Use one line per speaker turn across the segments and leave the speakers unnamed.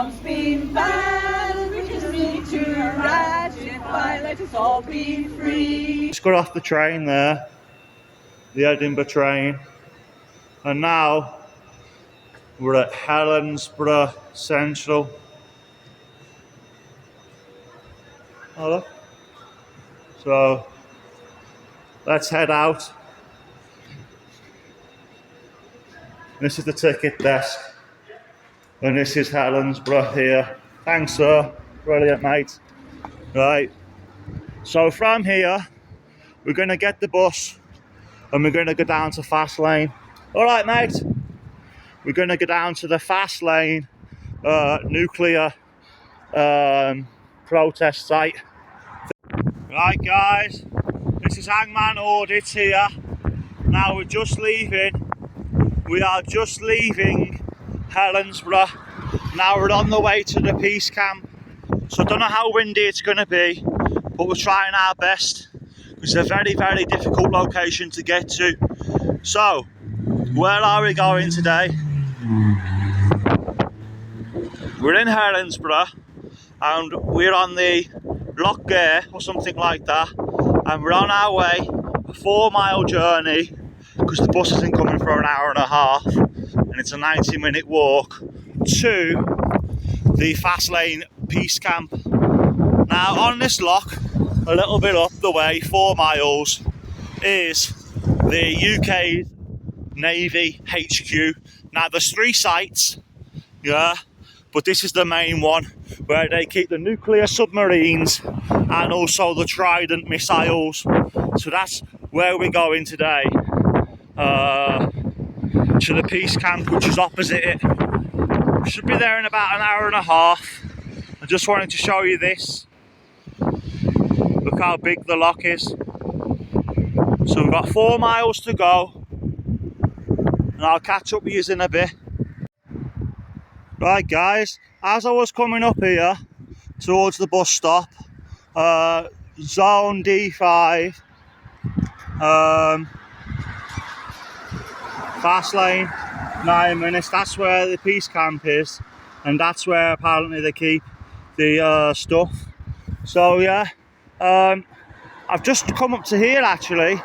bombs being banned, we just need to ratify, let us all be free.
Just got off the train there, the Edinburgh train, and now we're at Helensburgh Central. Oh, look. So let's head out. This is the ticket desk, and this is Helensburgh here. Thanks, sir. Brilliant, mate. Right. So from here, we're going to get the bus, and we're going to go down to Faslane. All right, mate. We're going to go down to the Faslane nuclear protest site. Right, guys. This is Hangman Audits here. Now we're just leaving. We are just leaving Helensburgh. Now we're on the way to the peace camp. So I don't know how windy it's going to be, but we're trying our best. It's a very, very difficult location to get to. So, where are we going today? We're in Helensburgh, and we're on the Loch Gare or something like that, and we're on our way, a 4-mile journey, because the bus isn't coming for an hour and a half, and it's a 90-minute walk to the Faslane Peace Camp. Now on this loch, a little bit up the way, 4 miles, is the UK Navy HQ. Now there's 3 sites, yeah, but this is the main one where they keep the nuclear submarines and also the Trident missiles. So that's where we're going today, to the peace camp, which is opposite it. We should be there in about an hour and a half. I just wanted to show you this. Look how big the loch is. So we've got 4 miles to go, and I'll catch up with you in a bit. Right, guys, as I was coming up here towards the bus stop, zone D5, Faslane, 9 minutes, that's where the peace camp is, and that's where apparently they keep the stuff. So yeah, I've just come up to here actually,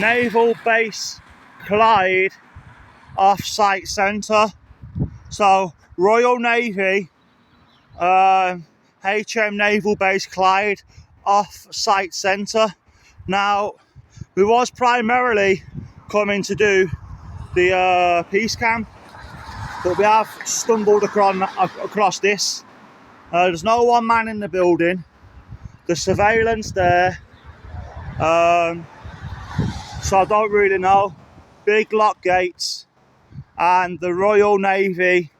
Naval Base Clyde Off-Site Centre. So Royal Navy, HM Naval Base Clyde Off-Site Centre. Now, we was primarily coming to do the peace camp, but we have stumbled across this. There's no one man in the building. There's surveillance there. So I don't really know. Big lock gates. And the Royal Navy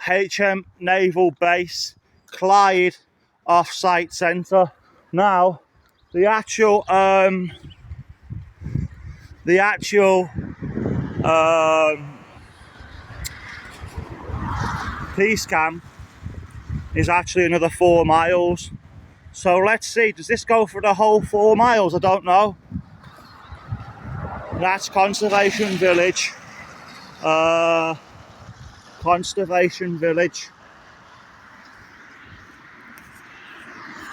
HM Naval Base Clyde Off-Site Centre. Now, the actual peace camp is actually another 4 miles. So let's see, does this go for the whole 4 miles? I don't know. That's Conservation Village. Conservation Village.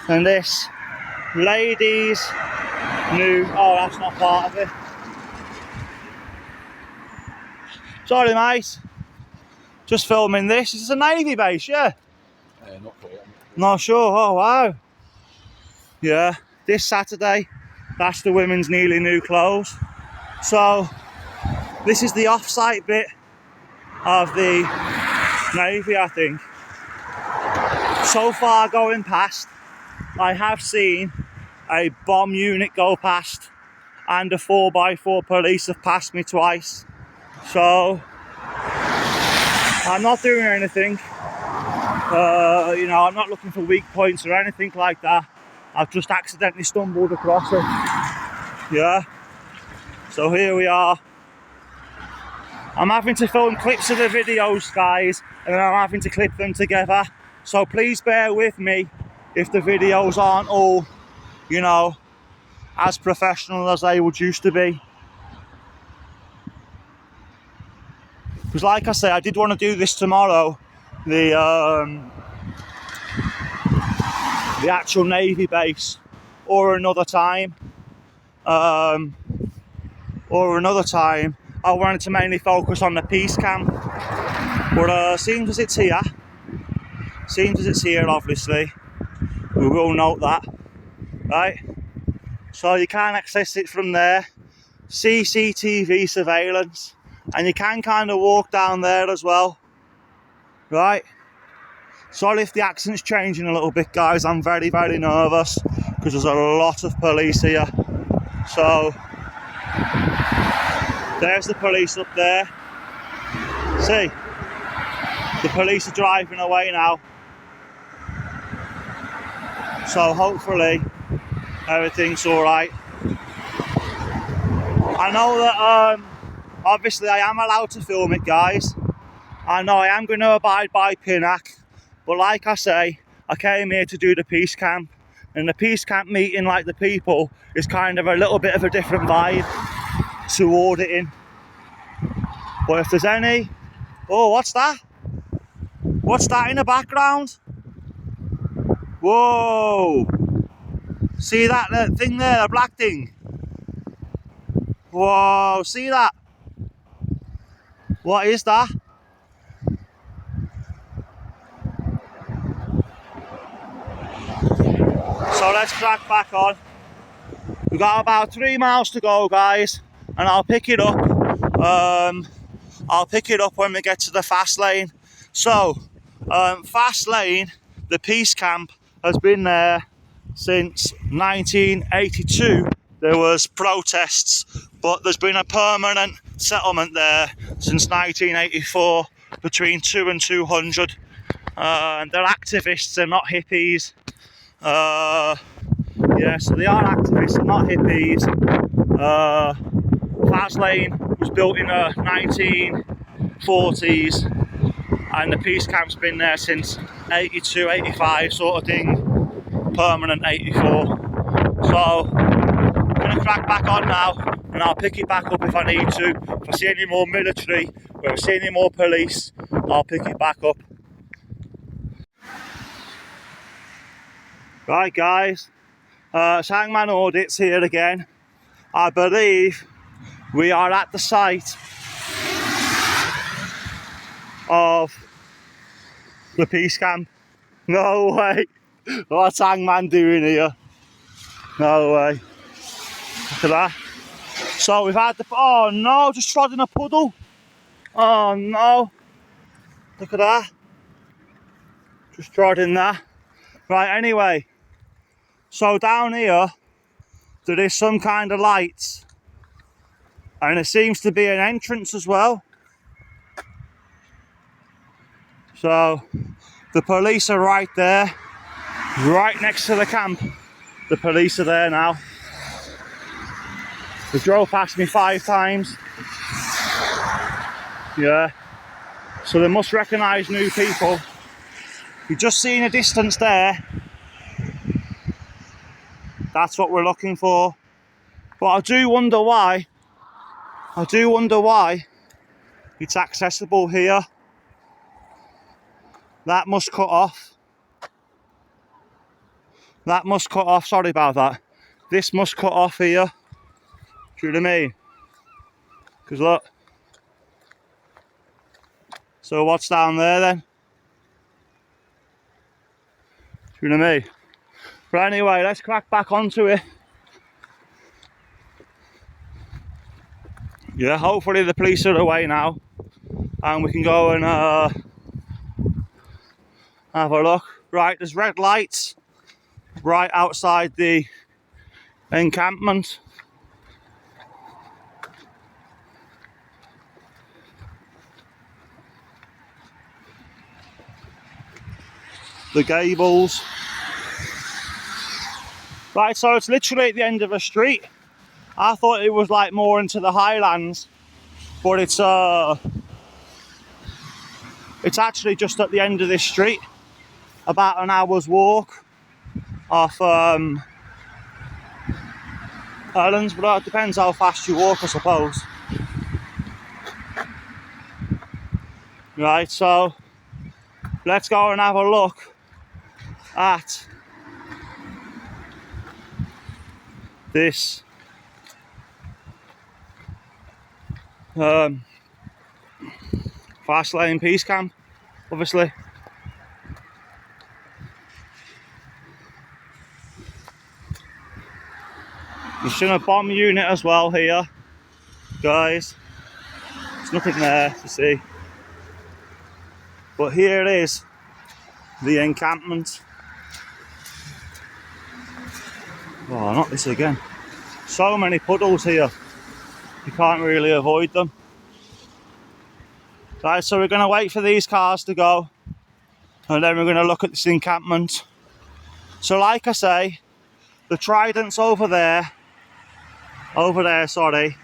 And this ladies new, oh, that's not part of it. Sorry mate, just filming this. Is this a Navy base? Yeah?
Not quite.
Not sure. Oh wow. Yeah, this Saturday, that's the women's nearly new clothes. So this is the off-site bit of the Navy, I think. So far going past, I have seen a bomb unit go past, and a 4x4 police have passed me twice. So I'm not doing anything. You know, I'm not looking for weak points or anything like that. I've just accidentally stumbled across it. Yeah. So here we are. I'm having to film clips of the videos, guys, and I'm having to clip them together. So please bear with me if the videos aren't all, you know, as professional as they would used to be. Because like I say, I did want to do this tomorrow, the actual Navy base, or another time. I wanted to mainly focus on the peace camp, but seems as it's here. Obviously, we will note that, right? So you can access it from there. CCTV surveillance, and you can kind of walk down there as well, right? Sorry if the accent's changing a little bit, guys. I'm very, very nervous because there's a lot of police here. So there's the police up there. See, the police are driving away now. So hopefully everything's all right. I know that obviously I am allowed to film it, guys. I know I am going to abide by PINAC, but like I say, I came here to do the peace camp, and the peace camp meeting, like the people, is kind of a little bit of a different vibe to auditing. But if there's any... Oh, what's that? What's that in the background? Whoa! See that thing there, the black thing? Whoa, see that? What is that? So let's crack back on. We've got about 3 miles to go, guys, and I'll pick it up. I'll pick it up when we get to the Faslane. So, Faslane, the peace camp, has been there since 1982. There was protests, but there's been a permanent settlement there since 1984, between 2 and 200. They're activists, they're not hippies. Yeah, so they are activists, they're not hippies. Faslane was built in the 1940s, and the peace camp's been there since 82, 85 sort of thing, permanent 84. So I'm going to crack back on now, and I'll pick it back up if I need to. If I see any more military, or if I see any more police, I'll pick it back up. Right, guys, Hangman Audit's here again. I believe we are at the site of the peace camp. No way! What's Hangman doing here? No way. Look at that. So we've had the... Oh no, just trod in a puddle. Oh no. Look at that. Just trod in that. Right, anyway. So down here, there is some kind of lights. And there seems to be an entrance as well. So the police are right there, right next to the camp. The police are there now. They drove past me 5 times. Yeah. So they must recognise new people. You just see in the distance there. That's what we're looking for. But I do wonder why it's accessible here. That must cut off. That must cut off, sorry about that. This must cut off here. Do you know what I mean? Because look. So what's down there then? Do you know what I mean? But anyway, let's crack back onto it. Yeah, hopefully the police are away now, and we can go and have a look. Right, there's red lights right outside the encampment. The gables. Right, so it's literally at the end of a street. I thought it was like more into the highlands, but it's actually just at the end of this street, about an hour's walk off Highlands, but it depends how fast you walk, I suppose. Right, so let's go and have a look at this Faslane peace camp, obviously. There's a bomb unit as well here, guys. There's nothing there to see. But here is the encampment. Oh, not this again. So many puddles here. You can't really avoid them. Right, so we're going to wait for these cars to go. And then we're going to look at this encampment. So like I say, the Trident's over there, sorry,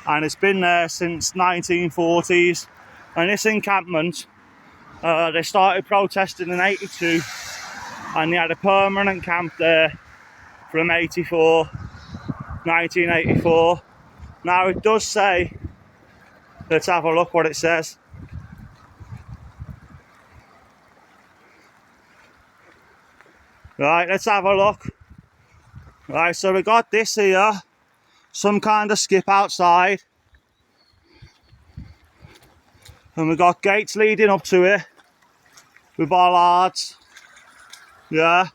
and it's been there since 1940s. And this encampment, they started protesting in 82, and they had a permanent camp there from 1984. Now it does say, let's have a look what it says. Right, let's have a look. Right, so we got this here, some kind of skip outside. And we got gates leading up to it with bollards. Yeah.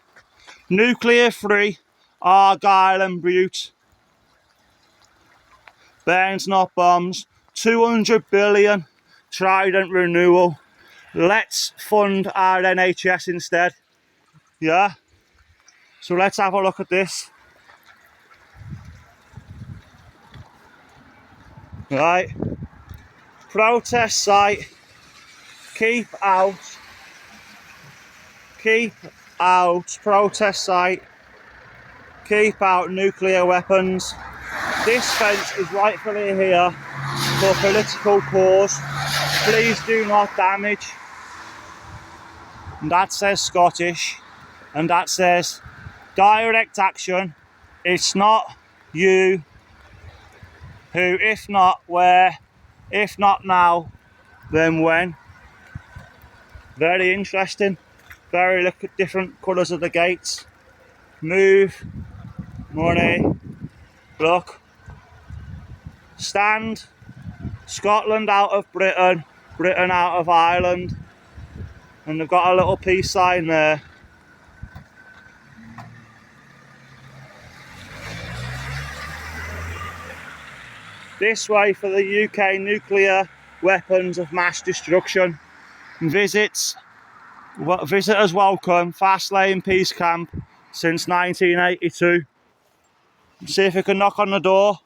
Nuclear free, Argyle and Butte. Burns not bombs. 200 billion Trident renewal. Let's fund our NHS instead. Yeah. So let's have a look at this. Right. Protest site. Keep out. Protest site. Keep out nuclear weapons. This fence is rightfully here for political cause. Please do not damage. And that says Scottish. And that says direct action. It's not you who, if not where, if not now, then when. Very interesting. Very look at different colours of the gates. Move. Money. Look. Stand. Scotland out of Britain. Britain out of Ireland. And they've got a little peace sign there. This way for the UK nuclear weapons of mass destruction. Visitors welcome, Faslane Peace Camp since 1982. See if we can knock on the door.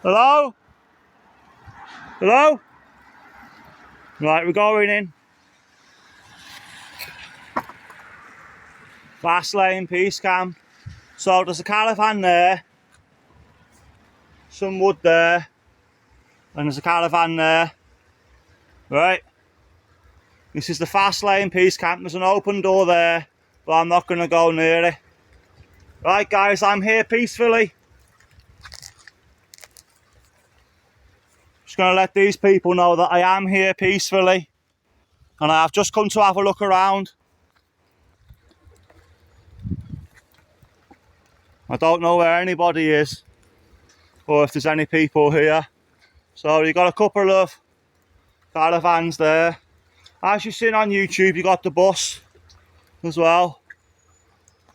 Hello? Hello? Right, we're going in. Faslane Peace Camp. So there's a caravan there. Some wood there. And there's a caravan there. Right. This is the Faslane Peace Camp. There's an open door there, but I'm not going to go near it. Right, guys, I'm here peacefully. Just going to let these people know that I am here peacefully. And I've just come to have a look around. I don't know where anybody is, or if there's any people here. So you've got a couple of caravans there. As you've seen on YouTube, you got the bus as well.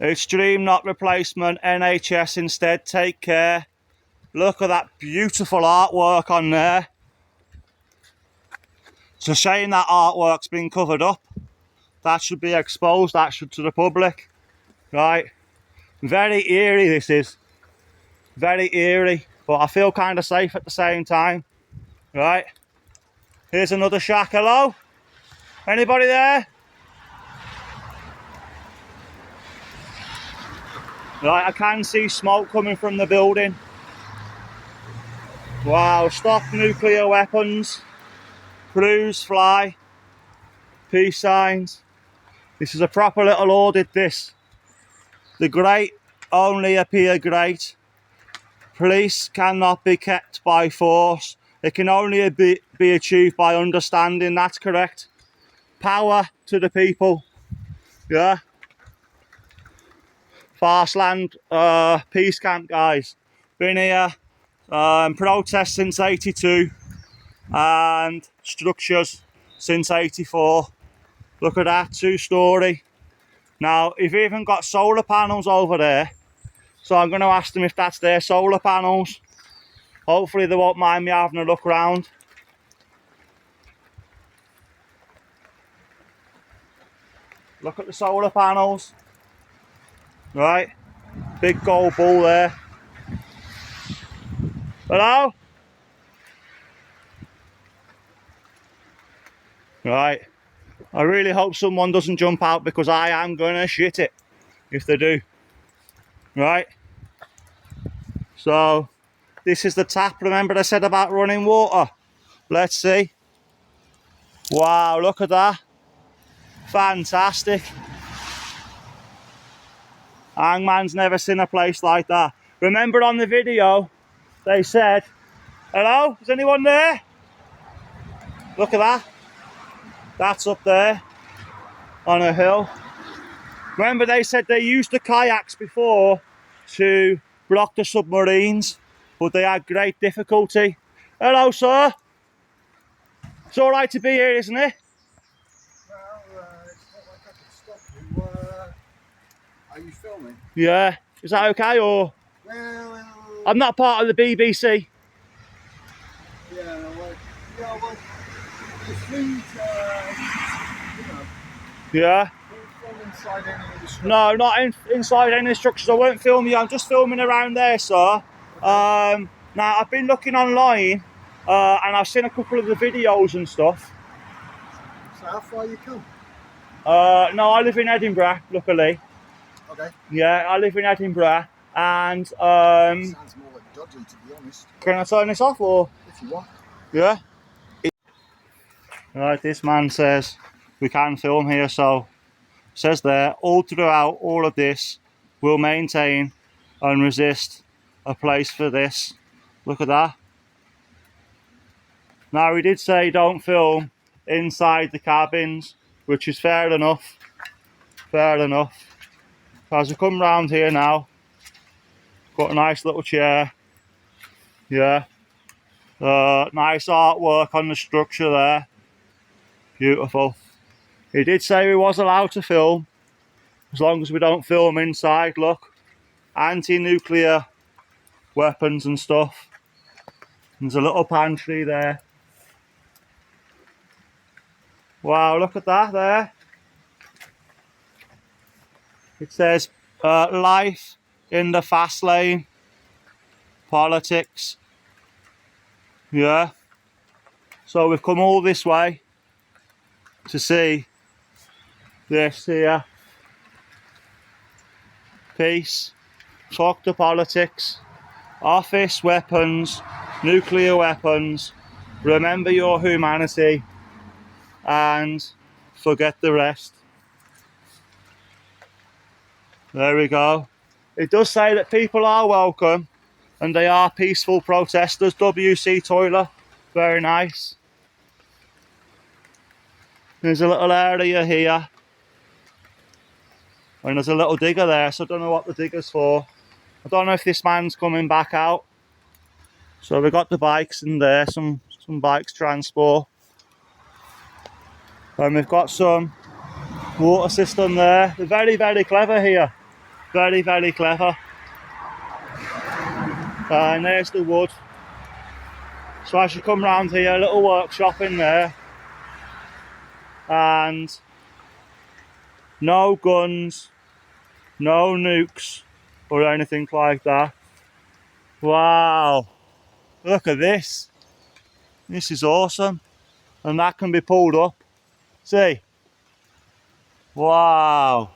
Extreme not replacement, NHS instead, take care. Look at that beautiful artwork on there. It's a shame that artwork's been covered up. That should be exposed, that should, to the public. Right. Very eerie this is. Very eerie, but I feel kind of safe at the same time. Right. Here's another shack. Hello? Anybody there? Right, I can see smoke coming from the building. Wow, stop nuclear weapons. Cruise, fly. Peace signs. This is a proper little audit, this. The great only appear great. Police cannot be kept by force. It can only be achieved by understanding. That's correct. Power to the people. Yeah. Faslane peace camp, guys. Been here, protest since 82 and structures since 84. Look at that, 2-storey. Now, you've even got solar panels over there. So I'm going to ask them if that's their solar panels. Hopefully they won't mind me having a look around. Look at the solar panels. Right, big gold bull there. Hello? Right, I really hope someone doesn't jump out because I am gonna shit it if they do. Right, so this is the tap. Remember I said about running water? Let's see. Wow, look at that. Fantastic. Hangman's never seen a place like that. Remember on the video, they said, hello, is anyone there? Look at that. That's up there on a hill. Remember they said they used the kayaks before to block the submarines, but they had great difficulty. Hello, sir. It's all right to be here, isn't it?
Well, it's not like I can stop you. Are you filming?
Yeah. Is that okay, or?
Well,
I'm not part of the BBC.
well, the fleet,
Yeah.
don't film inside any of the structures.
No, not inside any structures. I won't film you. I'm just filming around there, sir. Now, I've been looking online and I've seen a couple of the videos and stuff.
So how far you come?
No, I live in Edinburgh, luckily.
Okay.
Yeah, I live in Edinburgh. And
Sounds more like dodgy, to be honest.
can I turn this off, or?
If you want.
Yeah. Right, this man says we can film here, so says there, all throughout all of this, we'll maintain and resist a place for this. Look at that. Now, he did say don't film inside the cabins, which is fair enough. Fair enough. As I come round here now, got a nice little chair. Yeah. Nice artwork on the structure there. Beautiful. He did say we was allowed to film, as long as we don't film inside. Look, anti-nuclear weapons and stuff. There's a little pantry there. Wow, look at that there. It says life in the fast lane, politics. Yeah. So we've come all this way to see this here. Peace, fuck the politics, office weapons, nuclear weapons, remember your humanity and forget the rest. There we go. It does say that people are welcome and they are peaceful protesters. WC toilet, very nice. There's a little area here. And there's a little digger there, so I don't know what the digger's for. I don't know if this man's coming back out. So we've got the bikes in there, some bikes transport. And we've got some water system there. They're very, very clever here. Very, very clever. And there's the wood. So as you come round here, a little workshop in there. And no guns, no nukes or anything like that. Wow, look at this. This is awesome. And that can be pulled up. See? Wow.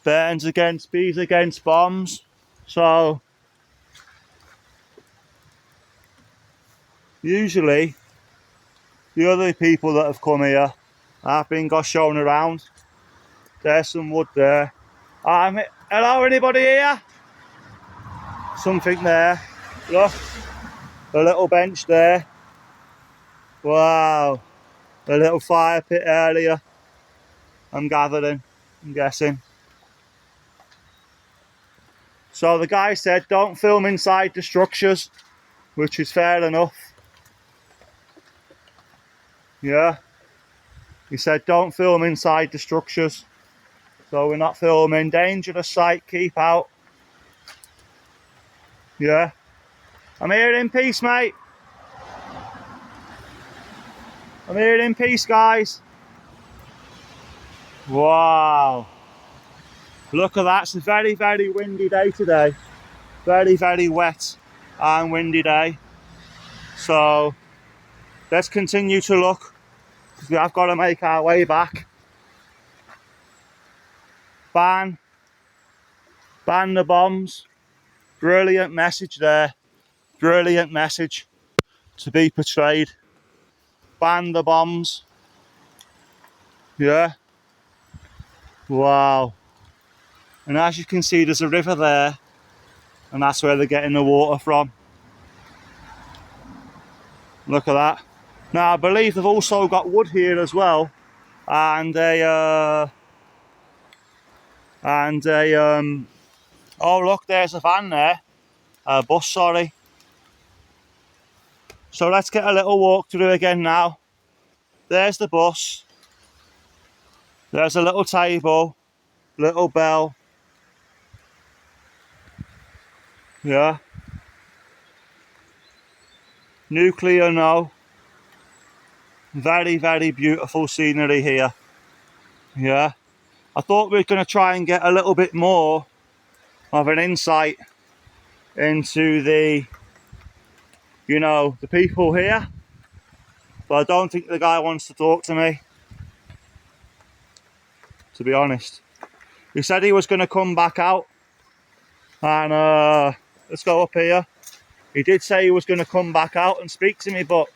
Bears against bombs. So, usually, the other people that have come here have been got shown around. There's some wood there. Hello, anybody here? Something there. Look, a little bench there. Wow, a little fire pit area. I'm guessing. So the guy said don't film inside the structures, which is fair enough. Yeah, he said don't film inside the structures. So we're not filming. Dangerous site, keep out. Yeah. I'm here in peace, mate. I'm here in peace, guys. Wow. Look at that. It's a very, very windy day today. Very, very wet and windy day. So let's continue to look, because we have got to make our way back. Ban the bombs. Brilliant message there. Brilliant message to be portrayed. Ban the bombs. Yeah. Wow. And as you can see, there's a river there, and that's where they're getting the water from. Look at that. Now I believe they've also got wood here as well, and oh look, there's a van there, a bus, sorry. So let's get a little walk through again now. There's the bus. There's a little table, little bell. Yeah. Nuclear, no. Very, very beautiful scenery here. Yeah. I thought we were going to try and get a little bit more of an insight into the people here, but I don't think the guy wants to talk to me, to be honest. He said he was going to come back out and let's go up here. He did say he was going to come back out and speak to me, but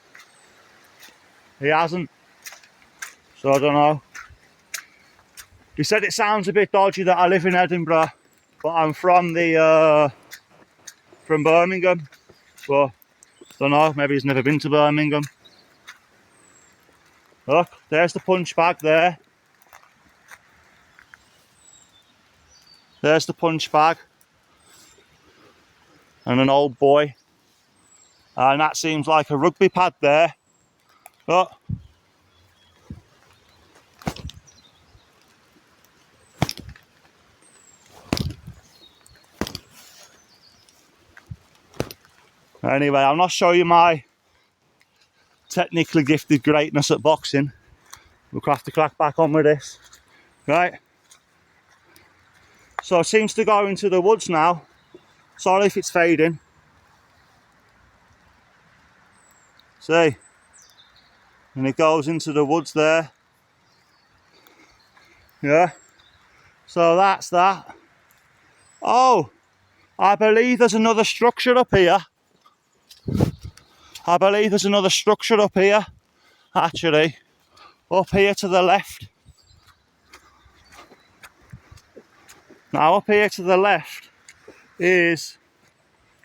he hasn't, so I don't know. He said it sounds a bit dodgy that I live in Edinburgh, but I'm from Birmingham, but don't know, maybe he's never been to Birmingham. Look, there's the punch bag there. There's the punch bag. And an old boy. And that seems like a rugby pad there. Look. Anyway, I'll not show you my technically gifted greatness at boxing. We'll have to crack back on with this. Right. So it seems to go into the woods now. Sorry if it's fading. See? And it goes into the woods there. Yeah. So that's that. Oh, I believe there's another structure up here. Actually, up here to the left. Now up here to the left is,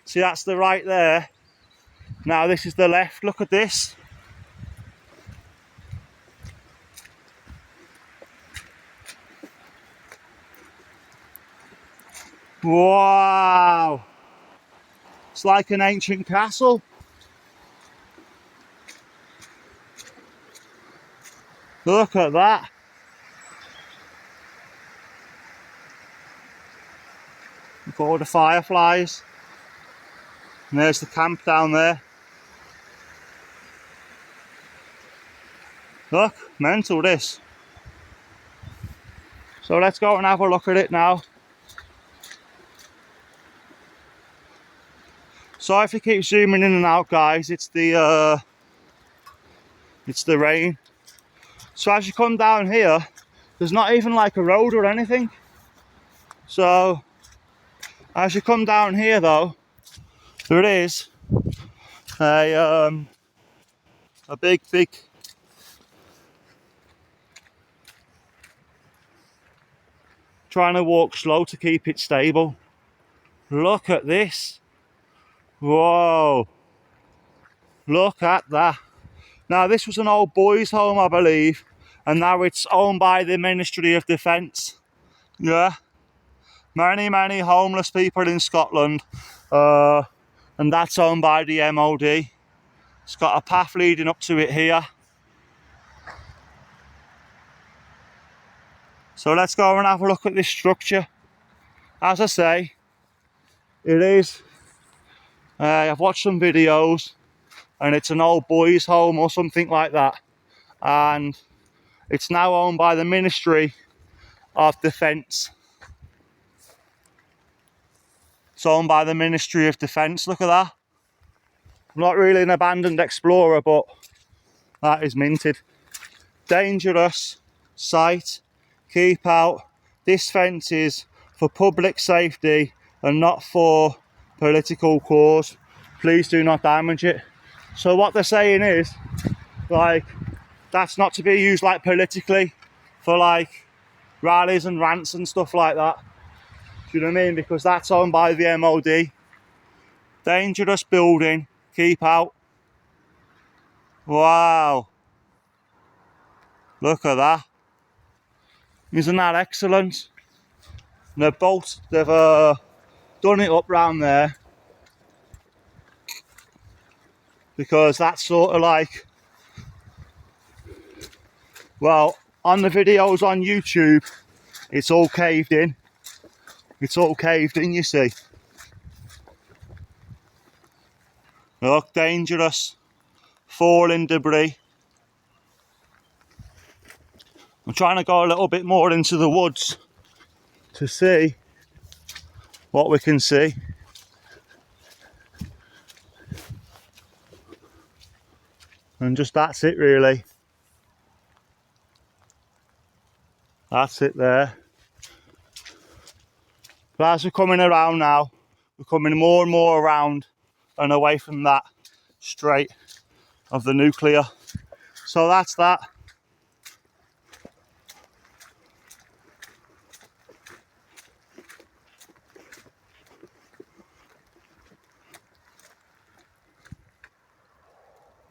see that's the right there. Now this is the left, look at this. Wow. It's like an ancient castle. Look at that. Look at all the fireflies. And there's the camp down there. Look, mental this. So let's go and have a look at it now. Sorry if you keep zooming in and out, guys. It's the rain. So as you come down here, there's not even like a road or anything. So as you come down here though, there is a big trying to walk slow to keep it stable. Look at this. Whoa. Look at that. Now this was an old boys' home, I believe, and now it's owned by the Ministry of Defence. Yeah. Many homeless people in Scotland, and that's owned by the MOD. It's got a path leading up to it here. So let's go and have a look at this structure. As I say, it is, I've watched some videos, and it's an old boys' home or something like that. And it's now owned by the Ministry of Defence. It's owned by the Ministry of Defence, look at that. I'm not really an abandoned explorer, but that is minted. Dangerous site, keep out. This fence is for public safety and not for political cause. Please do not damage it. So what they're saying is, like, that's not to be used like politically for like rallies and rants and stuff like that. Do you know what I mean? Because that's owned by the MOD. Dangerous building, keep out. Wow. Look at that. Isn't that excellent? And they've done it up round there because that's sort of like, well, on the videos on YouTube, it's all caved in. It's all caved in, you see. Look, dangerous. Falling debris. I'm trying to go a little bit more into the woods to see what we can see. And just that's it really. That's it there. But as we're coming around now, we're coming more and more around and away from that strait of the nuclear. So that's that.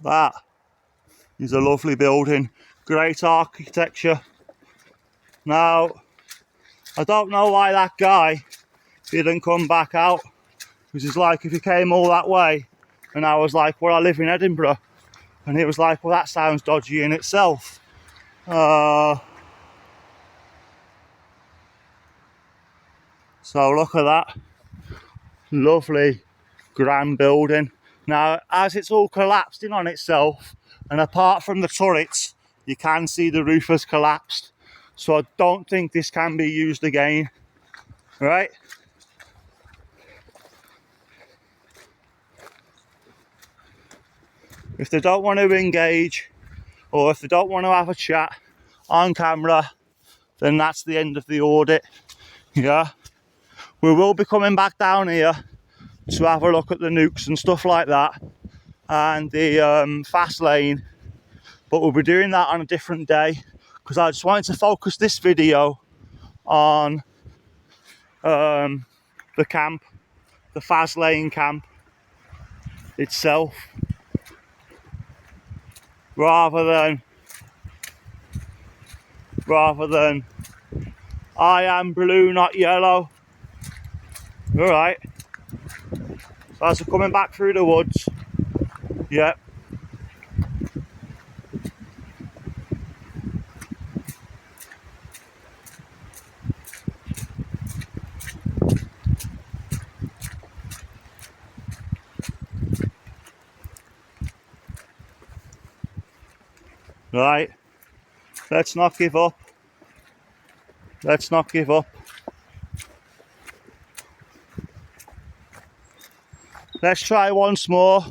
That is a lovely building, great architecture. Now, I don't know why that guy didn't come back out, because it's like if he came all that way and I was like, well, I live in Edinburgh, and he was like, well, that sounds dodgy in itself. So look at that, lovely grand building. Now, as it's all collapsed in on itself, and apart from the turrets, you can see the roof has collapsed. So I don't think this can be used again, right? If they don't want to engage, or if they don't want to have a chat on camera, then that's the end of the audit, yeah? We will be coming back down here to have a look at the nukes and stuff like that, and the Faslane, but we'll be doing that on a different day, because I just wanted to focus this video on the camp, the Faslane camp itself, rather than I am blue, not yellow. All right. So as we're coming back through the woods, yep. Right. Let's not give up. Let's not give up. Let's try once more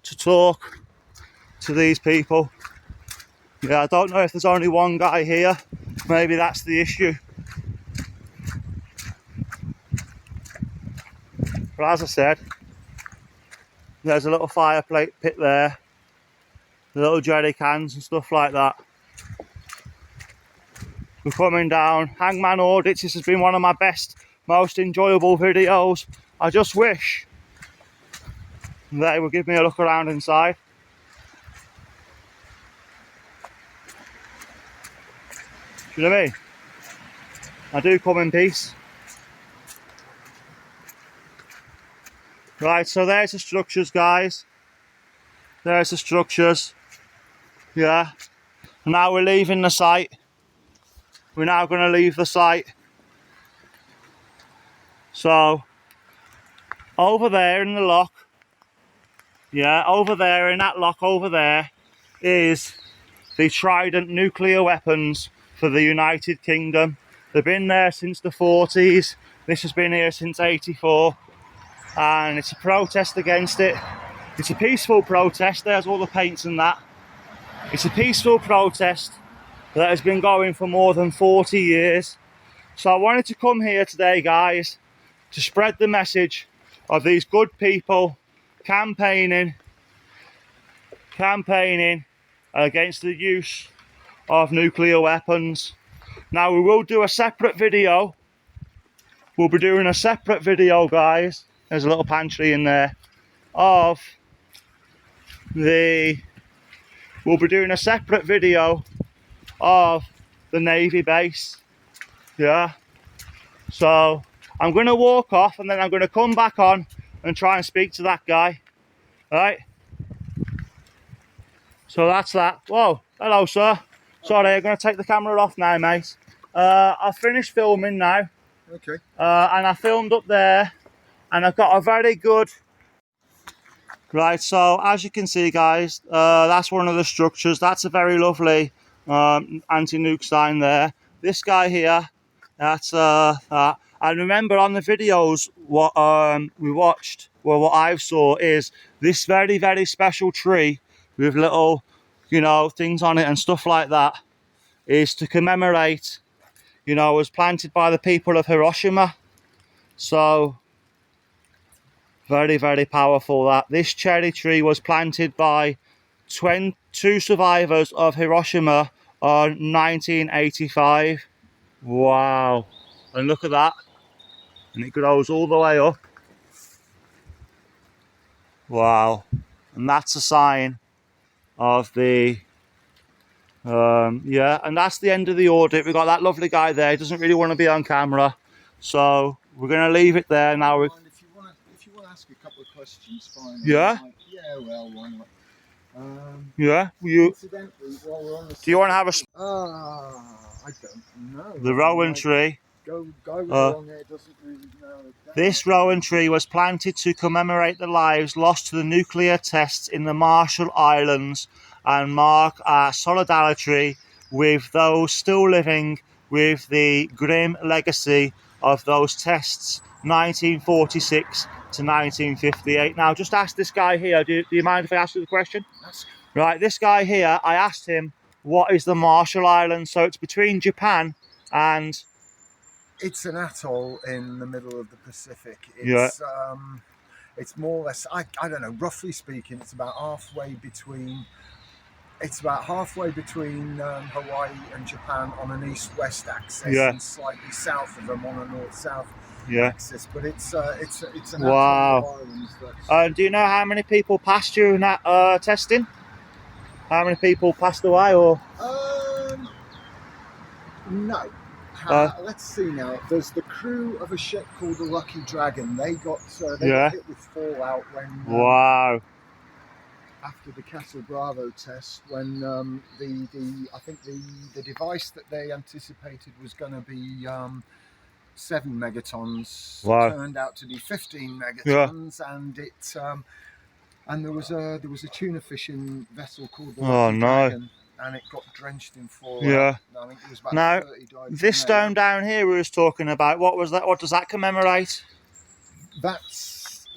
to talk to these people. Yeah, I don't know if there's only one guy here. Maybe that's the issue. But as I said, there's a little fire pit there, little jerry cans and stuff like that. We're coming down. Hangman audits. This has been one of my best, most enjoyable videos. I just wish They will give me a look around inside. Do you know what I mean? I do come in peace. Right, so there's the structures, guys. There's the structures. Yeah. Now we're leaving the site. We're now going to leave the site. So, over there in the lock, yeah, over there in that lock over there is the Trident nuclear weapons for the United Kingdom. They've been there since the 40s. This has been here since 84. And it's a protest against it. It's a peaceful protest. There's all the paints and that. It's a peaceful protest that has been going for more than 40 years. So I wanted to come here today, guys, to spread the message of these good people campaigning against the use of nuclear weapons. Now we will do a separate video. We'll be doing a separate video, guys. There's a little pantry in there of the... We'll be doing a separate video of the Navy base. Yeah. So I'm going to walk off and then I'm going to come back on and try and speak to that guy. Alright. So that's that. Whoa, hello sir. Sorry, I'm going to take the camera off now, mate. I've finished filming now.
Okay.
And I filmed up there and I've got a very good... Right, so as you can see, guys, that's one of the structures. That's a very lovely anti-nuke sign there. This guy here, that's that. And remember on the videos, what we watched, well, what I saw is this very, very special tree with little, you know, things on it and stuff like that is to commemorate, you know, it was planted by the people of Hiroshima. So, very, very powerful that. This cherry tree was planted by 22 survivors of Hiroshima on 1985. Wow. And look at that. And it grows all the way up. Wow. And that's a sign of the... yeah, and that's the end of the audit. We've got that lovely guy there. He doesn't really want to be on camera. So, we're going to leave it there now.
If you want to ask a couple of questions, fine.
Yeah?
Yeah, well, why not?
Yeah? You,
Incidentally, while we're on the
do you want to have a...
I don't know.
The rowan tree.
Guy with the long hair doesn't really know.
This rowan tree was planted to commemorate the lives lost to the nuclear tests in the Marshall Islands and mark our solidarity with those still living with the grim legacy of those tests, 1946 to 1958. Now, just ask this guy here, do you mind if I ask you the question? Right, this guy here, I asked him, what is the Marshall Islands? So it's between Japan and...
It's an atoll in the middle of the Pacific.
It's,
it's more or less, I don't know, roughly speaking, it's about halfway between Hawaii and Japan on an east-west axis, and slightly south of them on a north-south axis. But it's an
wow.
atoll of islands.
Do you know how many people passed during that testing? How many people passed away, or?
No. Let's see now. There's the crew of a ship called the Lucky Dragon. They got hit with fallout when
wow.
After the Castle Bravo test, when I think the device that they anticipated was going to be 7 megatons turned out to be 15 megatons, and it and there was a tuna fishing vessel called the Lucky Dragon. And it got drenched in fallout.
Yeah.
I think it was about
now,
30 died.
This stone down here we was talking about, what was that? What does that commemorate?
That's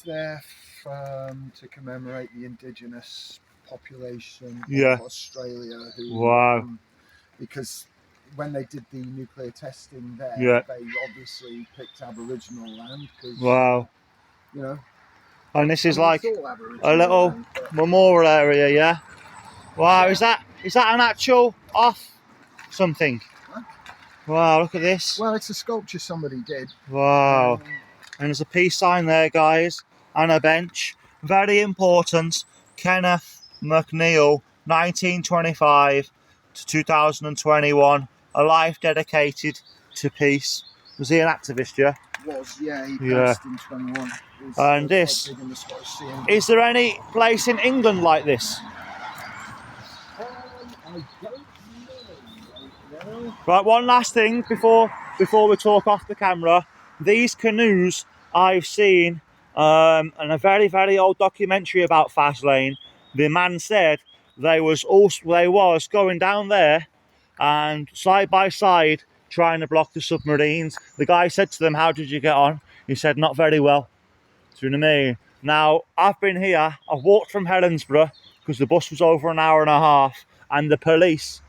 there to commemorate the indigenous population of Australia. Who, because when they did the nuclear testing there, they obviously picked Aboriginal land. Wow. You know.
And this is like a little memorial area, yeah? Wow, is that an actual off something? Huh? Wow, look at this.
Well, it's a sculpture somebody did.
Wow. And there's a peace sign there, guys, and a bench. very important, Kenneth McNeil, 1925 to 2021, a life dedicated to peace. Was he an activist, yeah?
Yeah, he
Yeah.
passed in 21. He's,
And
quite
this,
big in the Scottish Sea.
is there any place in England like this?
I don't know.
Right, one last thing before we talk off the camera. These canoes I've seen in a very, very old documentary about Faslane. The man said they was going down there and side by side trying to block the submarines. The guy said to them, "How did you get on?" He said, "Not very well." Do you know what I mean? Now, I've been here, I've walked from Helensburgh because the bus was over an hour and a half, and the police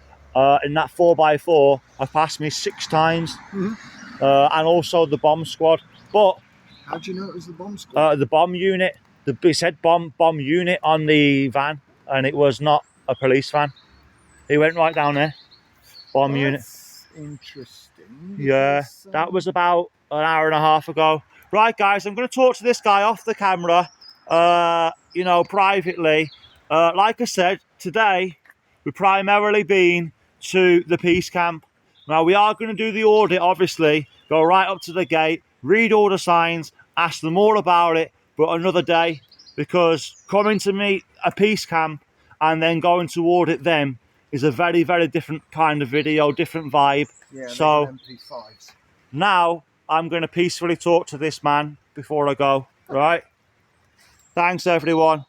in that 4x4 have passed me 6 times, and also the bomb squad. But
how do you know it was the bomb squad?
the bomb unit, it said bomb unit on the van, and it was not a police van. He went right down there, bomb unit.
Interesting.
Yeah, that was about an hour and a half ago. Right, guys, I'm going to talk to this guy off the camera, you know, privately. Like I said, today we've primarily been to the peace camp. Now, we are going to do the audit, obviously, go right up to the gate, read all the signs, ask them all about it, but another day, because coming to meet a peace camp and then going to audit them is a very, very different kind of video, different vibe.
Yeah,
so
MP5s.
Now I'm going to peacefully talk to this man before I go. Right? Thanks, everyone.